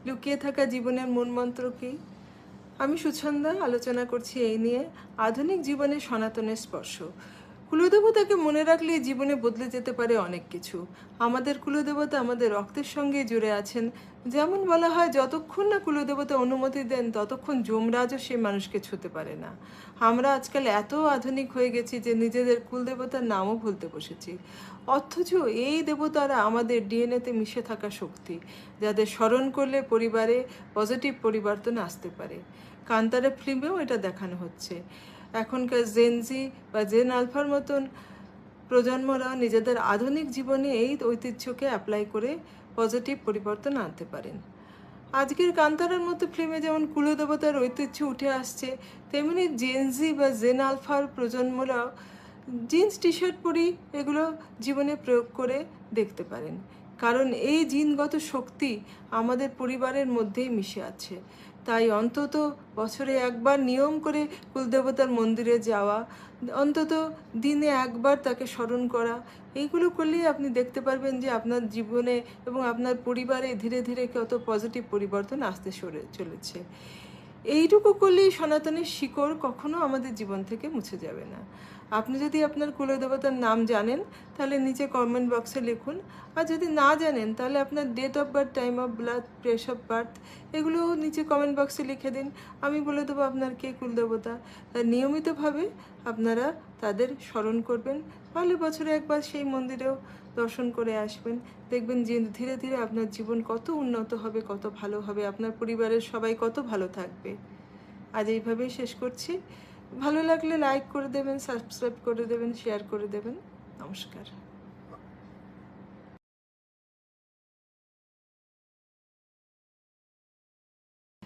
লুকিয়ে থাকা জীবনের মূল মন্ত্র কী? আমি সুছন্দা আলোচনা করছি এই নিয়ে, আধুনিক জীবনে সনাতনের স্পর্শ। কুলদেবতাকে মনে রাখলে জীবনে বদলে যেতে পারে অনেক কিছু। আমাদের কুলদেবতা আমাদের রক্তের সঙ্গে জুড়ে আছেন। যেমন বলা হয়, যতক্ষণ না কুলদেবতা অনুমতি দেন ততক্ষণ যমরাজও সে মানুষকে ছুঁতে পারে না। আমরা আজকাল এত আধুনিক হয়ে গেছি যে নিজেদের কুলদেবতার নামও ভুলতে বসেছি। অথচ এই দেবতারা আমাদের ডিএনএতে মিশে থাকা শক্তি, যাদের স্মরণ করলে পরিবারে পজিটিভ পরিবর্তন আসতে পারে। কান্তারা ফিল্মেও এটা দেখানো হচ্ছে। এখনকার জেনজি বা জেন আলফার মতন প্রজন্মরা নিজেদের আধুনিক জীবনে এই ঐতিহ্যকে অ্যাপ্লাই করে পজিটিভ পরিবর্তন আনতে পারেন। আজকের কান্তারার মতো ফিল্মে যেমন কুলদেবতার ঐতিহ্য উঠে আসছে, তেমনি জেনজি বা জেন আলফার প্রজন্মরাও জিন্স টি শার্ট পরি এগুলো জীবনে প্রয়োগ করে দেখতে পারেন। কারণ এই জিনগত শক্তি আমাদের পরিবারের মধ্যেই মিশে আছে। তাই অন্তত বছরে একবার নিয়ম করে কুলদেবতার মন্দিরে যাওয়া, অন্তত দিনে একবার তাকে স্মরণ করা, এইগুলো করলেই আপনি দেখতে পারবেন যে আপনার জীবনে এবং আপনার পরিবারে ধীরে ধীরে কত পজিটিভ পরিবর্তন আসতে চলেছে। এইটুকু করলেই সনাতনের শিকড় কখনো আমাদের জীবন থেকে মুছে যাবে না। আপনি যদি আপনার কুলদেবতার নাম জানেন তাহলে নিচে কমেন্ট বক্সে লিখুন। আর যদি না জানেন তাহলে আপনার date of birth, time of birth, place of birth এগুলো নিচে কমেন্ট বক্সে লিখে দিন। আমি বলে দেবো আপনার কে কুলদেবতা। তা নিয়মিতভাবে আপনারা তাদের স্মরণ করবেন। তাহলে বছরে একবার সেই মন্দিরেও দর্শন করে আসবেন। দেখবেন যে ধীরে ধীরে আপনার জীবন কত উন্নত হবে, কত ভালো হবে, আপনার পরিবারের সবাই কত ভালো থাকবে। আজ এইভাবেই শেষ করছি। ভালো লাগলে লাইক করে দেবেন, সাবস্ক্রাইব করে দেবেন, শেয়ার করে দেবেন। নমস্কার।